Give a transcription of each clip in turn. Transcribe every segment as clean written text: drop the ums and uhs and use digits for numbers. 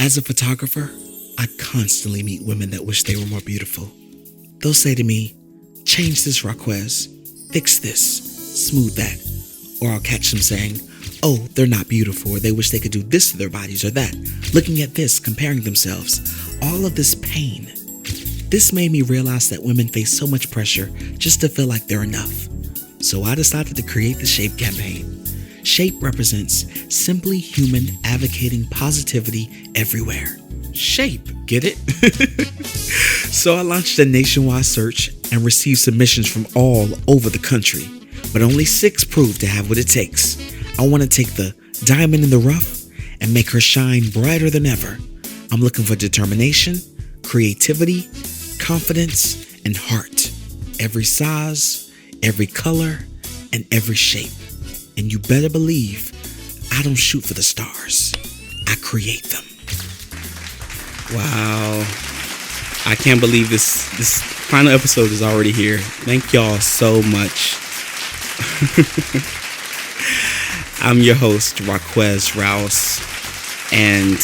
As a photographer, I constantly meet women that wish they were more beautiful. They'll say to me, change this, Raquez, fix this, smooth that. Or I'll catch them saying, oh, they're not beautiful, or they wish they could do this to their bodies or that, looking at this, comparing themselves. All of this pain. This made me realize that women face so much pressure just to feel like they're enough. So I decided to create the SHAPE campaign. SHAPE represents simply human advocating positivity everywhere. SHAPE, get it? So I launched a nationwide search and received submissions from all over the country, but only 6 proved to have what it takes. I want to take the diamond in the rough and make her shine brighter than ever. I'm looking for determination, creativity, confidence, and heart. Every size, every color, and every shape. And you better believe I don't shoot for the stars. I create them. Wow. I can't believe this final episode is already here. Thank y'all so much. I'm your host, Raquez Rouse, and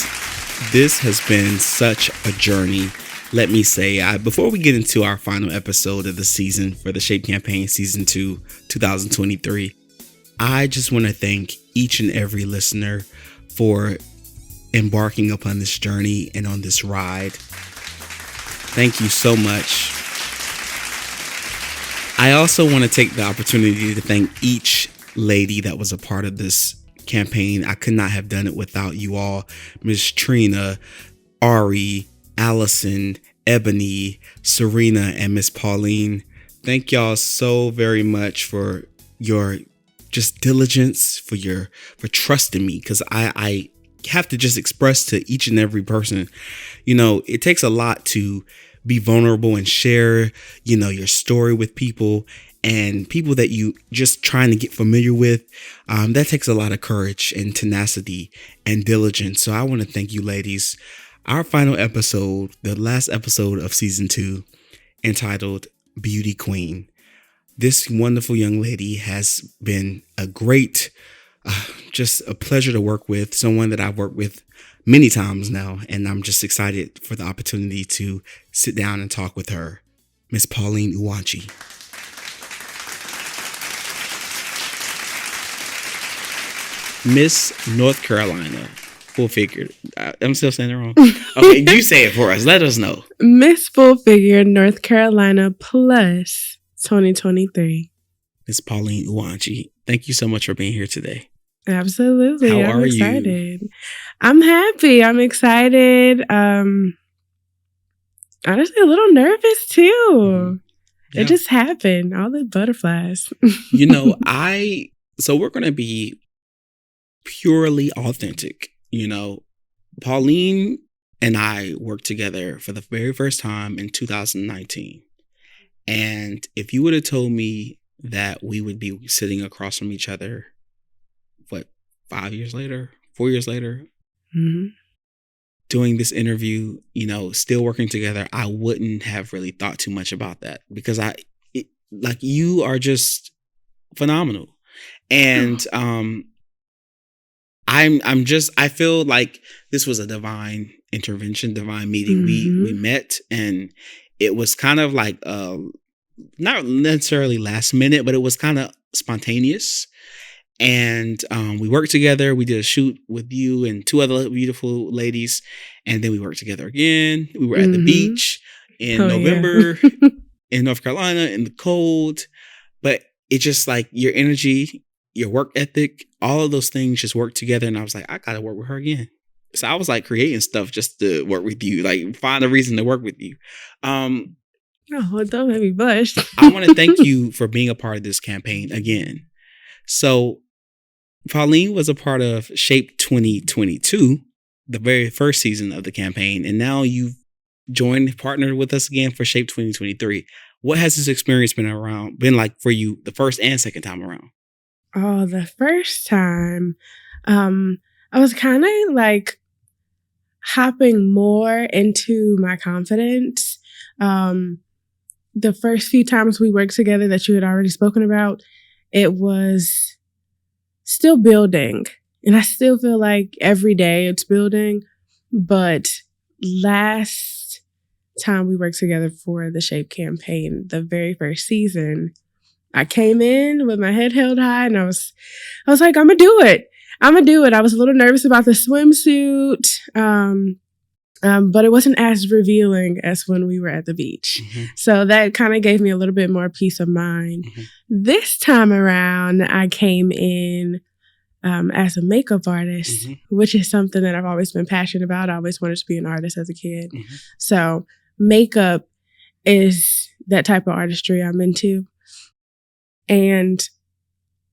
this has been such a journey. Let me say, before we get into our final episode of the season for the SHAPE campaign, season 2, 2023, I just want to thank each and every listener for embarking upon this journey and on this ride. Thank you so much. I also want to take the opportunity to thank each lady that was a part of this campaign. I could not have done it without you all. Miss Trina, Ari, Allison, Ebony, Serena, and Miss Pauline. Thank y'all so very much for your just diligence, for trusting me, because I have to just express to each and every person, it takes a lot to be vulnerable and share, your story with people and people that you just trying to get familiar with. That takes a lot of courage and tenacity and diligence. So I want to thank you, ladies. Our final episode, the last episode of season 2, entitled Beauty Queen. This wonderful young lady has been a great, just a pleasure to work with, someone that I've worked with many times now, and I'm just excited for the opportunity to sit down and talk with her. Miss Pauline Uwandji. Miss North Carolina, full figure. I'm still saying it wrong. Okay, you say it for us. Let us know. Miss Full Figure, North Carolina plus 2023. Miss Pauline Uwandji, thank you so much for being here today. Absolutely. How I'm are excited. you? I'm happy. I'm excited. Honestly, a little nervous too. Yeah. It just happened. All the butterflies. So we're going to be purely authentic. Pauline and I worked together for the very first time in 2019. And if you would have told me that we would be sitting across from each other, 4 years later, Mm-hmm. doing this interview, still working together, I wouldn't have really thought too much about that, because you are just phenomenal. And I feel like this was a divine intervention, divine meeting. Mm-hmm. We met, and it was kind of like not necessarily last minute, but it was kind of spontaneous. And we worked together. We did a shoot with you and 2 other beautiful ladies. And then we worked together again. We were at the beach in November in North Carolina in the cold. But it just like your energy, your work ethic, all of those things just worked together. And I was like, I got to work with her again. So I was like creating stuff just to work with you, like find a reason to work with you. Oh, don't make me blush. I want to thank you for being a part of this campaign again. So Pauline was a part of SHAPE 2022, the very first season of the campaign. And now you've partnered with us again for SHAPE 2023. What has this experience been like for you the first and second time around? Oh, the first time, I was kind of like hopping more into my confidence. The first few times we worked together that you had already spoken about, it was still building. And I still feel like every day it's building. But last time we worked together for the Shape campaign, the very first season, I came in with my head held high and I was like, I'm gonna do it. I'm gonna do it. I was a little nervous about the swimsuit. But it wasn't as revealing as when we were at the beach. Mm-hmm. So that kind of gave me a little bit more peace of mind. Mm-hmm. This time around, I came in as a makeup artist, Mm-hmm. which is something that I've always been passionate about. I always wanted to be an artist as a kid. Mm-hmm. So makeup is that type of artistry I'm into. And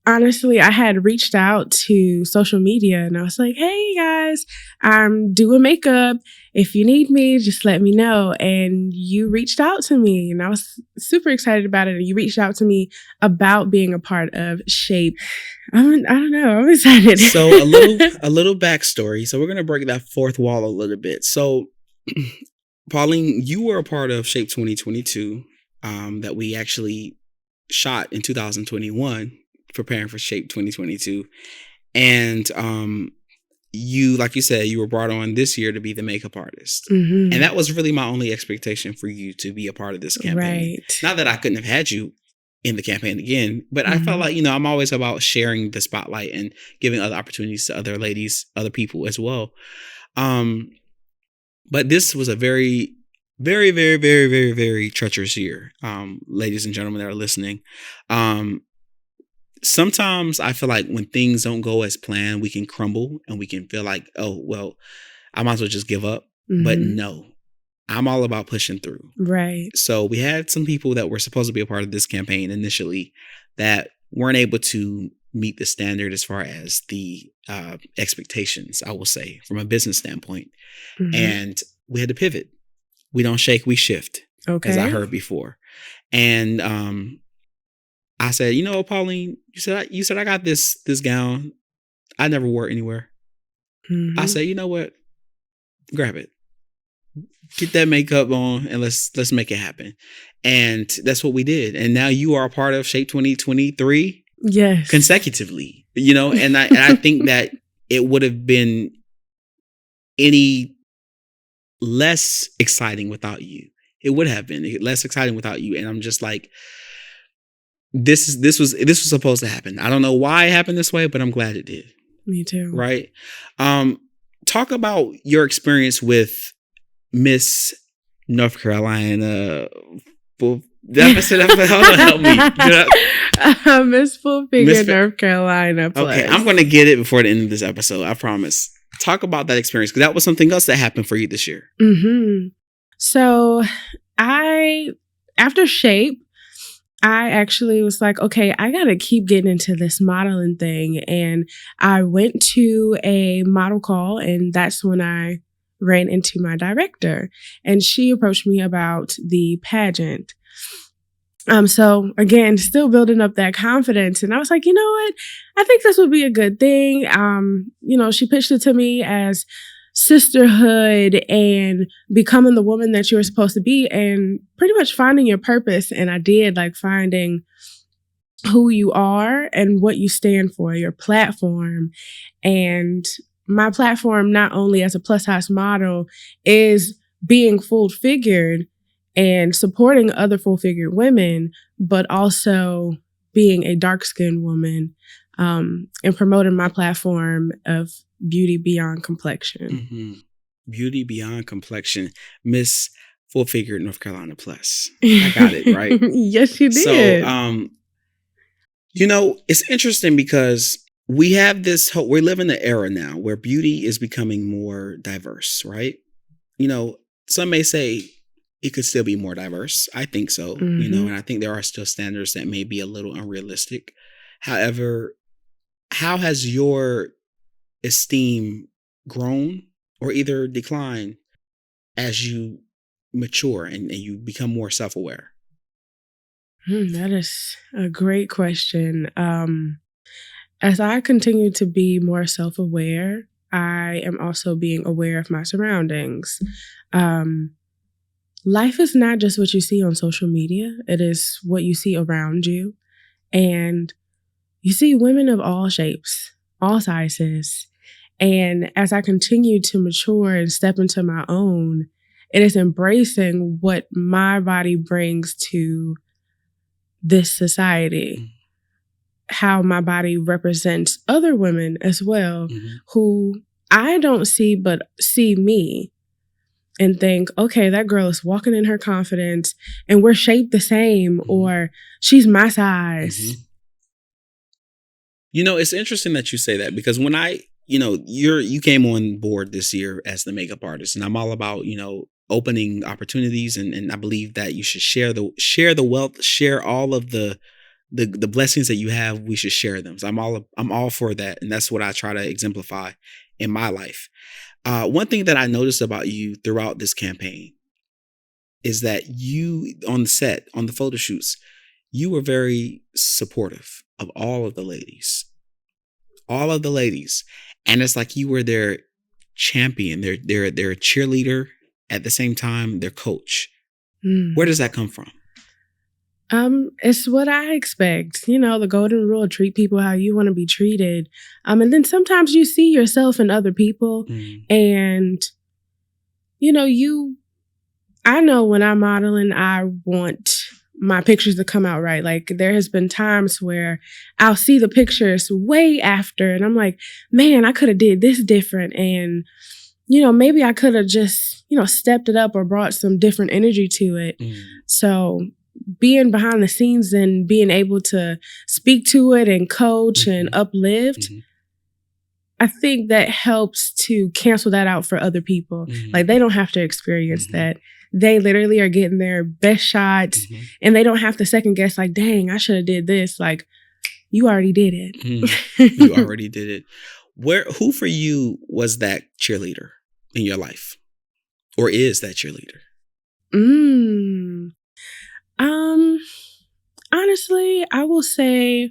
honestly, I had reached out to social media and I was like, hey guys, I'm doing makeup. If you need me, just let me know. And you reached out to me and I was super excited about it. And you reached out to me about being a part of Shape. I don't know. I'm excited. So a little backstory. So we're going to break that fourth wall a little bit. So Pauline, you were a part of Shape 2022 that we actually shot in 2021, preparing for Shape 2022. And you, like you said, you were brought on this year to be the makeup artist. Mm-hmm. And that was really my only expectation for you to be a part of this campaign. Right. Not that I couldn't have had you in the campaign again, but I felt like, I'm always about sharing the spotlight and giving other opportunities to other ladies, other people as well. But this was a very, very, very, very, very, very treacherous year, ladies and gentlemen that are listening. Sometimes I feel like when things don't go as planned, we can crumble and we can feel like, oh, well, I might as well just give up. Mm-hmm. But no, I'm all about pushing through. Right. So we had some people that were supposed to be a part of this campaign initially that weren't able to meet the standard as far as the expectations, I will say, from a business standpoint. Mm-hmm. And we had to pivot. We don't shake, we shift, as I heard before. And I said, Pauline, you said I got this gown. I never wore it anywhere. Mm-hmm. I said, you know what? Grab it. Get that makeup on and let's make it happen. And that's what we did. And now you are a part of Shape 2023. Yes. Consecutively. And I think that it would have been any less exciting without you. It would have been less exciting without you. And I'm just like, this was supposed to happen. I don't know why it happened this way, but I'm glad it did. Me too. Right. Talk about your experience with Miss North Carolina. Help me. Miss Full Figure North Carolina. Plus. Okay, I'm going to get it before the end of this episode. I promise. Talk about that experience, because that was something else that happened for you this year. Mm-hmm. So after Shape, I actually was like, okay, I got to keep getting into this modeling thing. And I went to a model call, and that's when I ran into my director. And she approached me about the pageant. So again, still building up that confidence. And I was like, you know what? I think this would be a good thing. She pitched it to me as sisterhood and becoming the woman that you were supposed to be and pretty much finding your purpose. And I did, like, finding who you are and what you stand for, your platform. And my platform, not only as a plus size model, is being full figured and supporting other full figured women, but also being a dark skinned woman, and promoting my platform of beauty beyond complexion. Mm-hmm. Beauty beyond complexion. Miss Full Figured North Carolina Plus. I got it, right? Yes, you did. So, it's interesting because we have this hope. We live in an era now where beauty is becoming more diverse, right? Some may say it could still be more diverse. I think so, Mm-hmm. And I think there are still standards that may be a little unrealistic. However, how has your esteem grown or either declined as you mature and you become more self-aware? That is a great question. As I continue to be more self-aware, I am also being aware of my surroundings. Life is not just what you see on social media. It is what you see around you. And you see women of all shapes, all sizes. And as I continue to mature and step into my own, it is embracing what my body brings to this society, how my body represents other women as well, who I don't see but see me and think, okay, that girl is walking in her confidence and we're shaped the same, or she's my size. You know, it's interesting that you say that, because when you came on board this year as the makeup artist, and I'm all about, opening opportunities, and I believe that you should share the wealth, share all of the blessings that you have. We should share them. So I'm all for that, and that's what I try to exemplify in my life. One thing that I noticed about you throughout this campaign is that you, on the set, on the photo shoots, you were very supportive of all of the ladies. And it's like you were their champion, their cheerleader, at the same time, their coach. Where does that come from? It's what I expect. The golden rule: treat people how you want to be treated. And then sometimes you see yourself in other people, and I know when I'm modeling, I want my pictures to come out right. Like, there has been times where I'll see the pictures way after, and I'm like, man, I could have did this different, and maybe I could have just stepped it up or brought some different energy to it. So being behind the scenes and being able to speak to it and coach and uplift, I think that helps to cancel that out for other people. Like, they don't have to experience that. They literally are getting their best shots, and they don't have to second guess, like, dang, I should have did this. Like, you already did it. You already did it. Who for you was that cheerleader in your life, or is that cheerleader? Honestly, I will say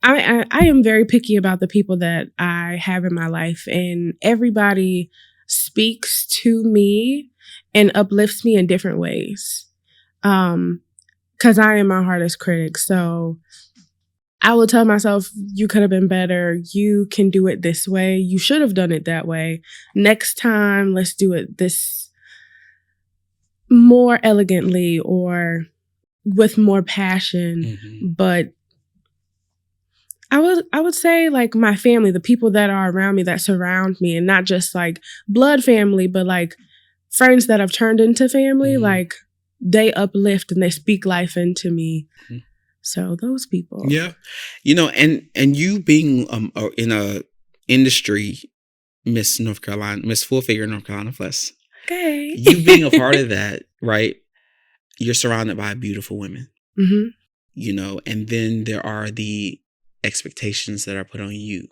I am very picky about the people that I have in my life, and everybody speaks to me and uplifts me in different ways. 'Cause I am my hardest critic. So I will tell myself, you could have been better. You can do it this way. You should have done it that way. Next time, let's do it this more elegantly or with more passion. But I would say, like, my family, the people that are around me, that surround me, and not just like blood family, but like friends that have turned into family, like, they uplift and they speak life into me. So those people. Yeah. And you being in a industry, Miss North Carolina, Miss Full Figure North Carolina Plus. Okay. You being a part of that, right? You're surrounded by beautiful women. And then there are the expectations that are put on you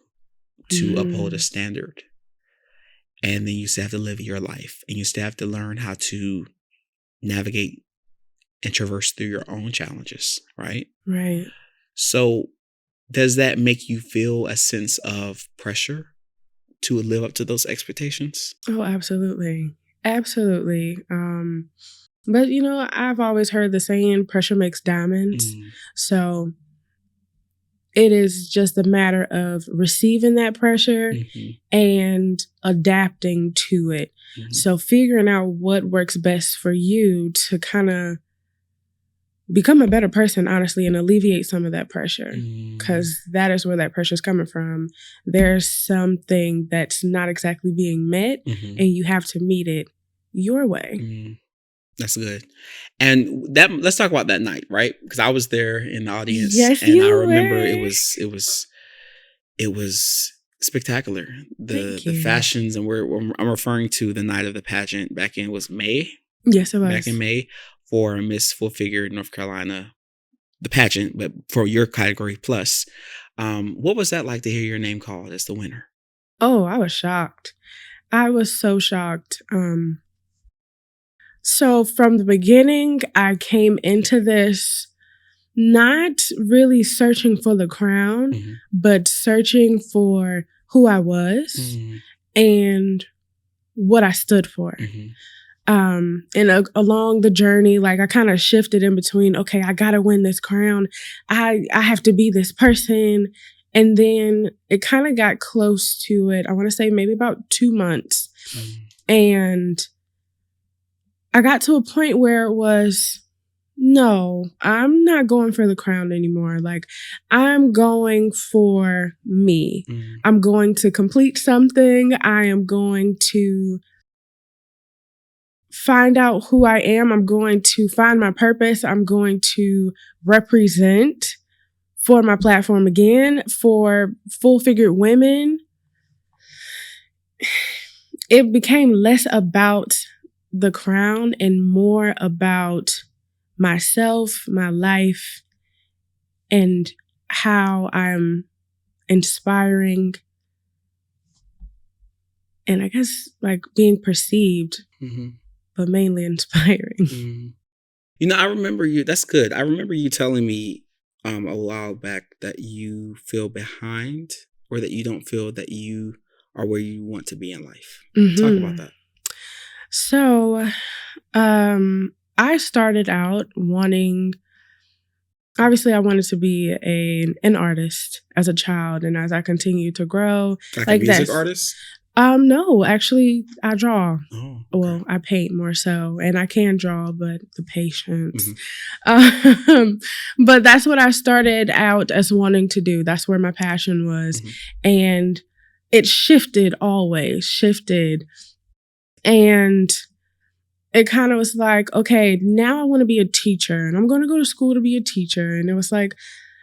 to uphold a standard. And then you still have to live your life, and you still have to learn how to navigate and traverse through your own challenges, right? Right. So does that make you feel a sense of pressure to live up to those expectations? Oh, absolutely. Absolutely. But I've always heard the saying, pressure makes diamonds. So it is just a matter of receiving that pressure and adapting to it. So figuring out what works best for you to kind of become a better person, honestly, and alleviate some of that pressure, because that is where that pressure is coming from. There's something that's not exactly being met, and you have to meet it your way. That's good. And let's talk about that night, right? Because I was there in the audience, yes, and I remember were. it was spectacular. The fashions, and I'm referring to the night of the pageant back in May. Yes, it was back in May for Miss Full Figure North Carolina, the pageant, but for your category plus. What was that like to hear your name called as the winner? Oh, I was shocked. I was so shocked. So from the beginning, I came into this not really searching for the crown, but searching for who I was and what I stood for. And along the journey, like, I kind of shifted in between, okay, I got to win this crown. I have to be this person. And then it kind of got close to it. I want to say maybe about 2 months. And I got to a point where it was, no, I'm not going for the crown anymore. Like, I'm going for me. I'm going to complete something. I am going to find out who I am. I'm going to find my purpose. I'm going to represent for my platform again, for full-figured women. It became less about the crown and more about myself, my life, and how I'm inspiring and I guess like being perceived, but mainly inspiring. You know, I remember you. That's good. I remember you telling me a while back that you feel behind or that you don't feel that you are where you want to be in life. Talk about that. So, I started out wanting, obviously I wanted to be an artist as a child. And as I continued to grow. Like a music artist? No, actually I draw. Oh, okay. Well, I paint more so, and I can draw, but the patience. But that's what I started out as wanting to do. That's where my passion was. And it always shifted. And it kind of was like, okay, now I want to be a teacher and I'm going to go to school to be a teacher. And it was like,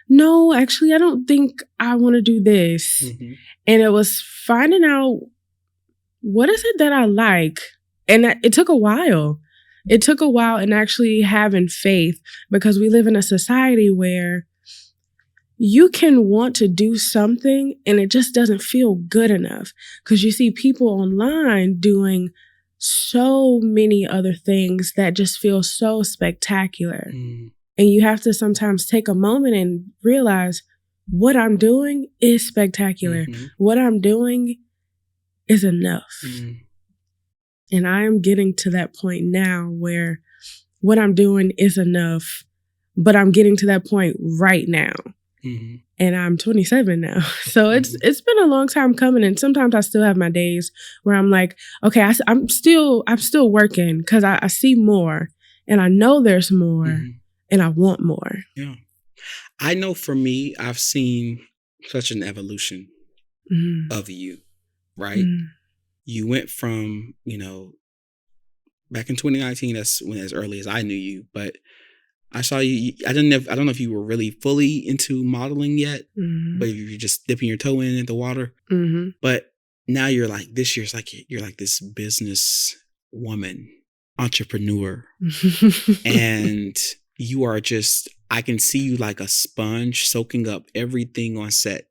no, actually, I don't think I want to do this. And it was finding out, what is it that I like? And it took a while. It took a while and actually having faith, because we live in a society where you can want to do something and it just doesn't feel good enough, because you see people online doing so many other things that just feel so spectacular. And you have to sometimes take a moment and realize what I'm doing is spectacular. What I'm doing is enough. And I am getting to that point now where what I'm doing is enough, but I'm getting to that point right now. And I'm 27 now. So it's been a long time coming. And sometimes I still have my days where I'm like, okay, I'm still working, because I see more and I know there's more and I want more. Yeah. I know for me, I've seen such an evolution of you, right? You went from, back in 2019, that's when as early as I knew you, but I saw you. I don't know if you were really fully into modeling yet, but you're just dipping your toe in the water. But now you're like, this year's like, you're like this business woman, entrepreneur. And you are just, I can see you like a sponge soaking up everything on set.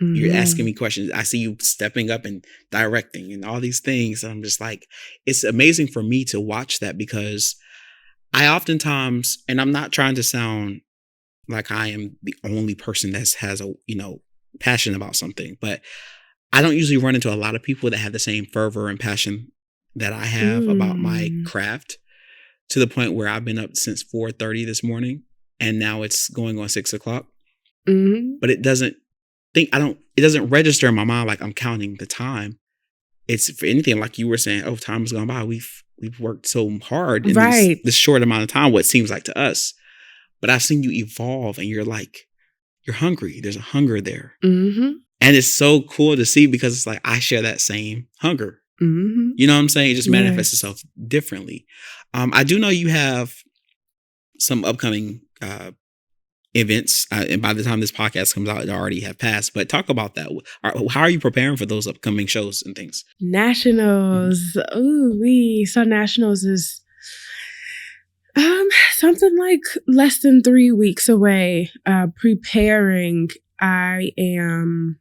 You're asking me questions. I see you stepping up and directing and all these things. And I'm just like, it's amazing for me to watch that, because I oftentimes, and I'm not trying to sound like I am the only person that has a, passion about something, but I don't usually run into a lot of people that have the same fervor and passion that I have about my craft, to the point where I've been up since 4:30 this morning and now it's going on 6 o'clock. But it doesn't register in my mind like I'm counting the time. It's, for anything, like you were saying, oh, time has gone by. We've worked so hard in this short amount of time, what seems like to us. But I've seen you evolve, and you're hungry. There's a hunger there. And it's so cool to see, because it's like, I share that same hunger. You know what I'm saying? It just manifests itself differently. I do know you have some upcoming events, and by the time this podcast comes out, it already have passed. But talk about that. How are you preparing for those upcoming shows and things? Nationals. Ooh-wee. So nationals is something like less than 3 weeks away. Preparing. I am,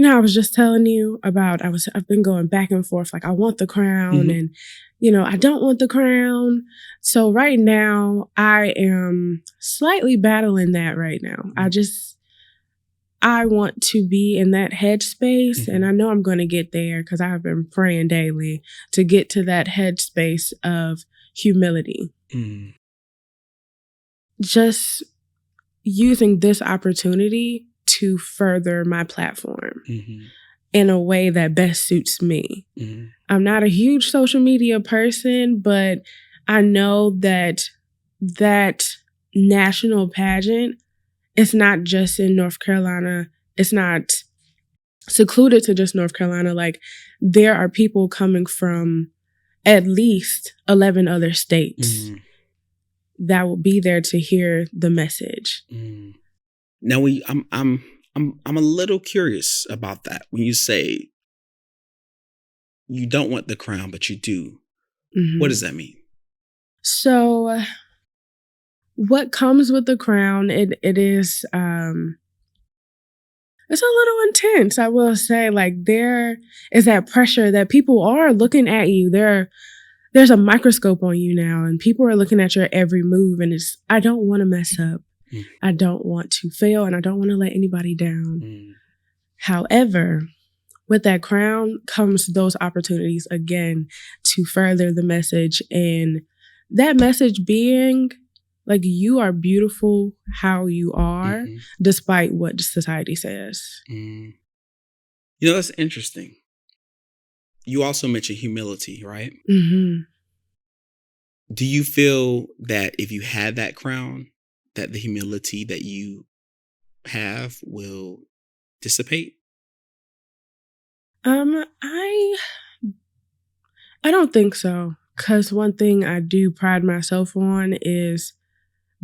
I was just telling you about, I've been going back and forth. Like, I want the crown and, I don't want the crown. So right now I am slightly battling that right now. I want to be in that headspace, and I know I'm going to get there, because I have been praying daily to get to that headspace of humility. Just using this opportunity to further my platform Mm-hmm. in a way that best suits me. Mm-hmm. I'm not a huge social media person, but I know that national pageant, it's not just in North Carolina. It's not secluded to just North Carolina. Like, there are people coming from at least 11 other states that will be there to hear the message. Now, I'm a little curious about that. When you say you don't want the crown, but you do, what does that mean? So, what comes with the crown? It is it's a little intense, I will say. Like, there is that pressure that people are looking at you. There's a microscope on you now, and people are looking at your every move. And I don't want to mess up. I don't want to fail, and I don't want to let anybody down. However, with that crown comes those opportunities again to further the message. And that message being, like, you are beautiful how you are, despite what society says. You know, that's interesting. You also mentioned humility, right? Mm-hmm. Do you feel that if you had that crown, that the humility that you have will dissipate? I don't think so. Because one thing I do pride myself on is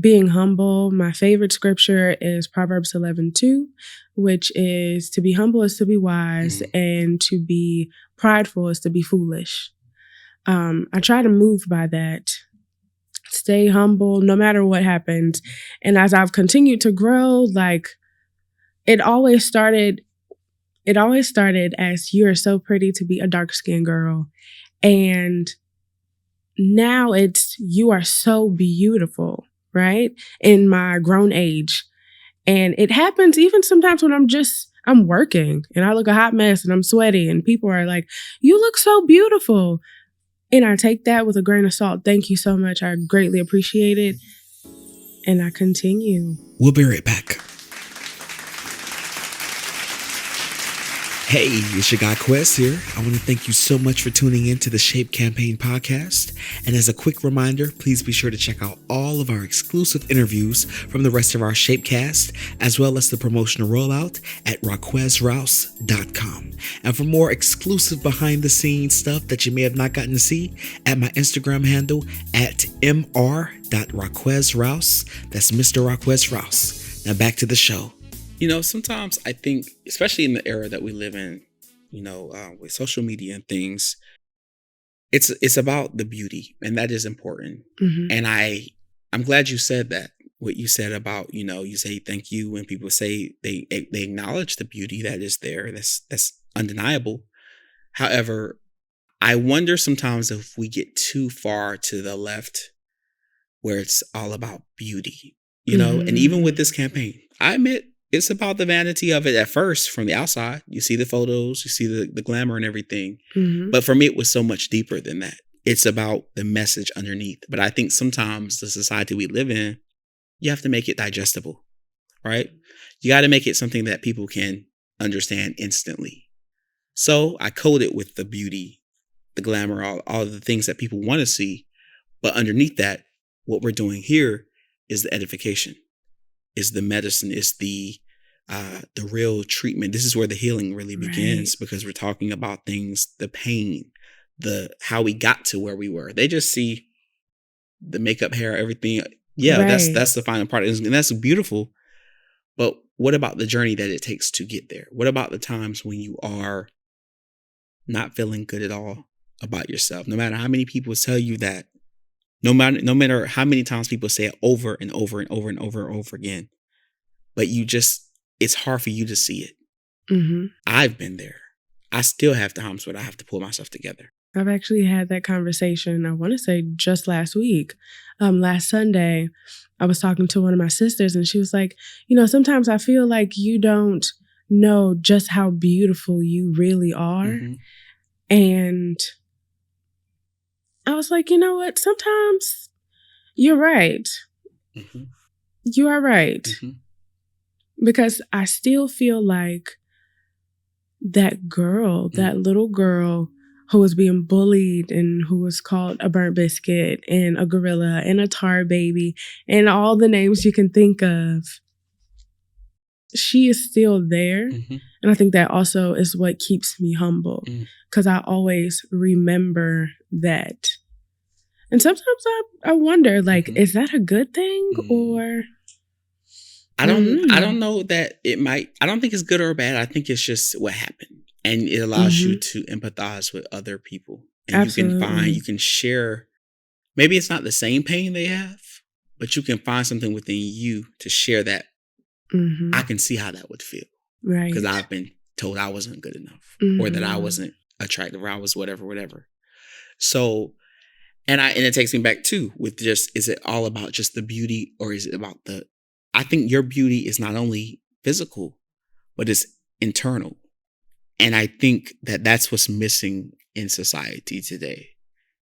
being humble. My favorite scripture is Proverbs 11:2, which is, to be humble is to be wise, and to be prideful is to be foolish. I try to move by that. Stay humble no matter what happens. And as I've continued to grow, like, it always started as, you are so pretty to be a dark-skinned girl. And now it's, you are so beautiful, right? In my grown age. And it happens even sometimes when I'm working and I look a hot mess and I'm sweaty and people are like, you look so beautiful. And I take that with a grain of salt. Thank you so much. I greatly appreciate it. And I continue. We'll be right back. Hey, it's your guy Quest here. I want to thank you so much for tuning in to the Shape Campaign podcast. And as a quick reminder, please be sure to check out all of our exclusive interviews from the rest of our Shapecast, as well as the promotional rollout at raquezrouse.com. And for more exclusive behind the scenes stuff that you may have not gotten to see, at my Instagram handle at mr.raquezrouse. That's Mr. Raquez Rouse. Now back to the show. You know, sometimes I think, especially in the era that we live in, you know, with social media and things, it's about the beauty, and that is important. And I'm glad you said that. What you said about, you know, you say thank you when people say they acknowledge the beauty that is there. That's undeniable. However, I wonder sometimes if we get too far to the left, where it's all about beauty, you know. And even with this campaign, I admit, it's about the vanity of it at first from the outside. You see the photos, you see the glamour and everything. But for me, it was so much deeper than that. It's about the message underneath. But I think sometimes the society we live in, you have to make it digestible, right? You got to make it something that people can understand instantly. So I code it with the beauty, the glamour, all of the things that people want to see. But underneath that, what we're doing here is the edification. Is the medicine, is the real treatment. This is where the healing really begins, because we're talking about things, the pain, how we got to where we were. They just see the makeup, hair, everything. Yeah, that's the final part, and that's beautiful. But what about the journey that it takes to get there? What about the times when you are not feeling good at all about yourself? No matter how many people tell you that. No matter how many times people say it over and over and over and over and over again, but it's hard for you to see it. I've been there. I still have times where I have to pull myself together. I've actually had that conversation, I want to say just last week. Last Sunday, I was talking to one of my sisters and she was like, you know, sometimes I feel like you don't know just how beautiful you really are. And I was like, you know what? Sometimes you're right. You are right. Mm-hmm. Because I still feel like that girl, that little girl who was being bullied and who was called a burnt biscuit and a gorilla and a tar baby and all the names you can think of, she is still there. Mm-hmm. And I think that also is what keeps me humble, because I always remember that. And sometimes I wonder, like, is that a good thing or... I don't know that it might. I don't think it's good or bad. I think it's just what happened, and it allows you to empathize with other people, and Absolutely. you can share. Maybe it's not the same pain they have, but you can find something within you to share that. I can see how that would feel, right? Because I've been told I wasn't good enough, or that I wasn't attractive, or I was whatever. So, and it takes me back too with just, is it all about just the beauty, or is it about the? I think your beauty is not only physical, but it's internal. And I think that that's what's missing in society today,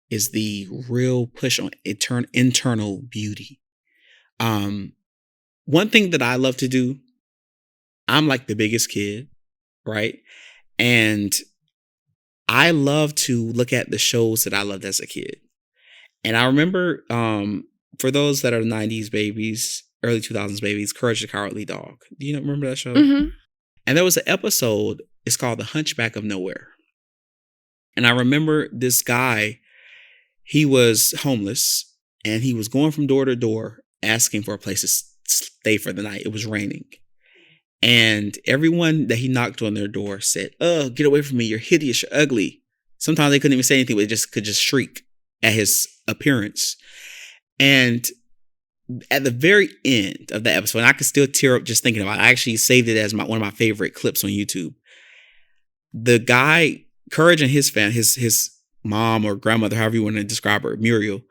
is the real push on internal beauty. One thing that I love to do, I'm like the biggest kid, right? And I love to look at the shows that I loved as a kid. And I remember, for those that are 90s babies, early 2000s babies, Courage the Cowardly Dog. Do you remember that show? And there was an episode, it's called The Hunchback of Nowhere. And I remember this guy, he was homeless, and he was going from door to door asking for a place to stay for the night. It was raining. And everyone that he knocked on their door said, "Oh, get away from me. You're hideous. You're ugly." Sometimes they couldn't even say anything, but they could just shriek at his appearance. And at the very end of the episode, and I could still tear up just thinking about it. I actually saved it as one of my favorite clips on YouTube. The guy, Courage, and his family, his mom or grandmother, however you want to describe her, Muriel,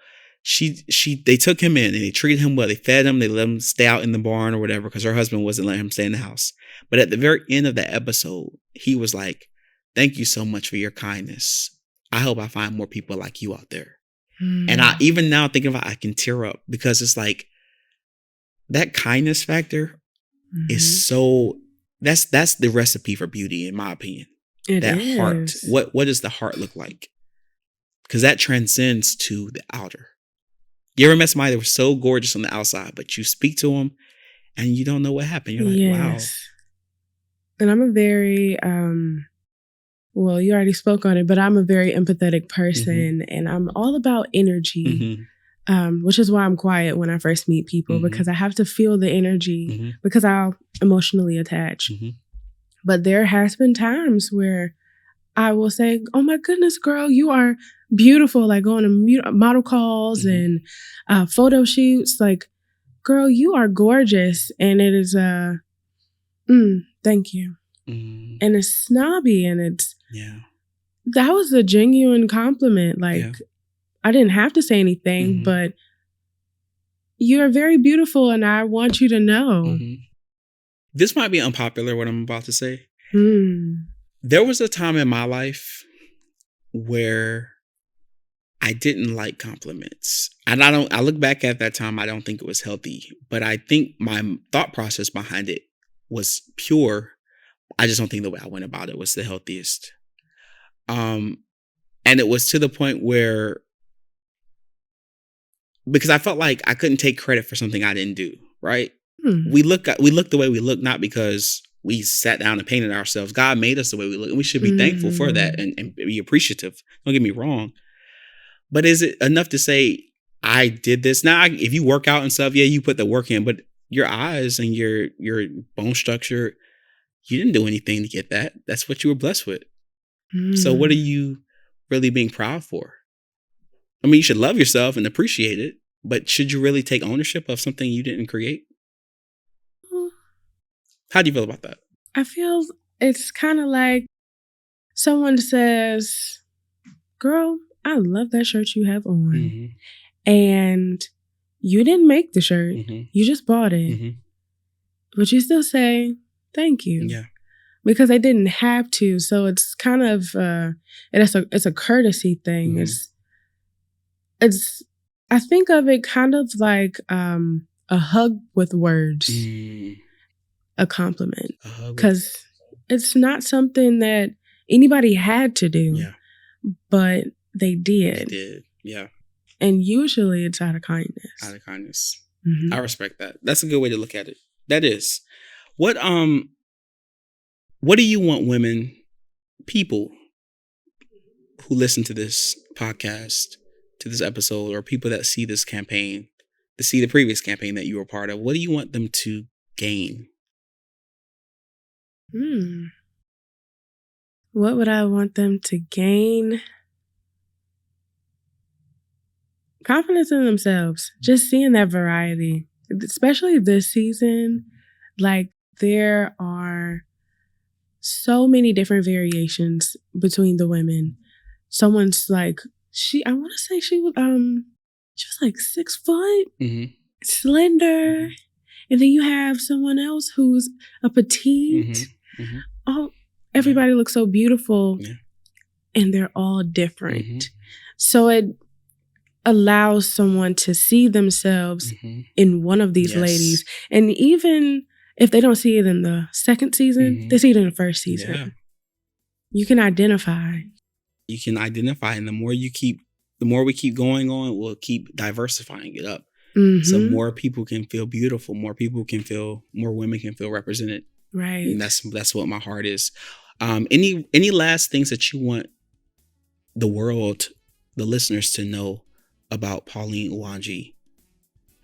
they took him in and they treated him well. They fed him, they let him stay out in the barn or whatever, because her husband wasn't letting him stay in the house. But at the very end of that episode, he was like, "Thank you so much for your kindness. I hope I find more people like you out there." And I, even now thinking about it, I can tear up, because it's like that kindness factor is so, that's the recipe for beauty, in my opinion. That heart. What does the heart look like? Because that transcends to the outer. You ever met somebody that was so gorgeous on the outside, but you speak to them and you don't know what happened? You're like, wow. And I'm a very, well, you already spoke on it, but I'm a very empathetic person, and I'm all about energy, which is why I'm quiet when I first meet people, because I have to feel the energy, because I'll emotionally attach. But there has been times where I will say, "Oh my goodness, girl, you are beautiful," like going to model calls and photo shoots, like, "Girl, you are gorgeous." And it is, thank you. And it's snobby, and it's, that was a genuine compliment. Like, I didn't have to say anything, but you're very beautiful, and I want you to know. This might be unpopular, what I'm about to say. There was a time in my life where I didn't like compliments. And I look back at that time, I don't think it was healthy, but I think my thought process behind it was pure. I just don't think the way I went about it was the healthiest. And it was to the point where, because I felt like I couldn't take credit for something I didn't do, right? We look the way we look, not because we sat down and painted ourselves. God made us the way we look, and we should be thankful for that and be appreciative. Don't get me wrong. But is it enough to say, I did this? Now, if you work out and stuff, yeah, you put the work in, but your eyes and your bone structure, you didn't do anything to get that. That's what you were blessed with. So what are you really being proud for? I mean, you should love yourself and appreciate it, but should you really take ownership of something you didn't create? How do you feel about that? I feel it's kind of like someone says, "Girl, I love that shirt you have on." And you didn't make the shirt. You just bought it. But you still say, "Thank you." Yeah. Because I didn't have to. So it's kind of, it's a courtesy thing. It's, I think of it kind of like a a hug with words, a compliment, because it's not something that anybody had to do, but they did. They did, yeah. And usually it's out of kindness. Out of kindness. I respect that. That's a good way to look at it. That is. What do you want women, people who listen to this podcast, to this episode, or people that see this campaign, to see the previous campaign that you were part of, what do you want them to gain? What would I want them to gain? Confidence in themselves. Just seeing that variety, especially this season. Like, there are so many different variations between the women. Someone's like, I want to say she was like 6 foot, slender. And then you have someone else who's a petite. Oh, everybody looks so beautiful. And they're all different. So it allows someone to see themselves in one of these ladies. And even if they don't see it in the second season, they see it in the first season. Yeah. You can identify. You can identify, and the more we keep going on, we'll keep diversifying it up. So more people can feel beautiful, more women can feel represented. Right. And that's what my heart is. Any last things that you want the world, the listeners, to know about Pauline Uwandji,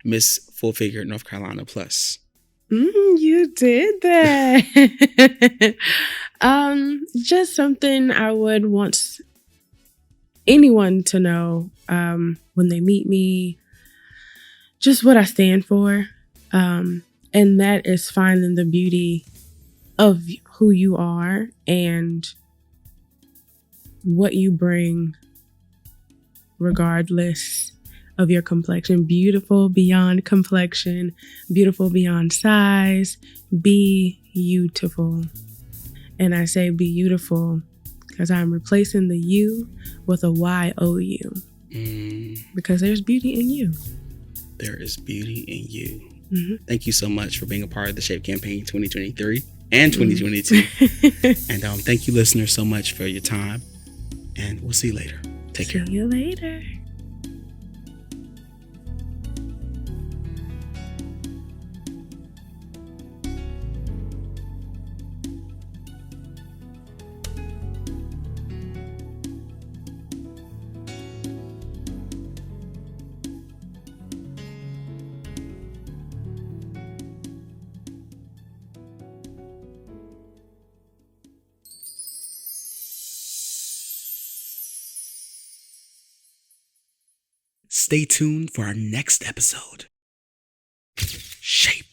Miss Full Figure North Carolina Plus? You did that. Just something I would want anyone to know when they meet me, just what I stand for. And that is finding the beauty of who you are and what you bring, regardless of your complexion. Beautiful beyond complexion, beautiful beyond size. Be beautiful. And I say beautiful because I'm replacing the you with a Y-O-U. Because there's beauty in you. There is beauty in you. Thank you so much for being a part of the Shape Campaign 2023 and 2022. And thank you, listeners, so much for your time. And we'll see you later. Take care. See you later. Stay tuned for our next episode. Shape.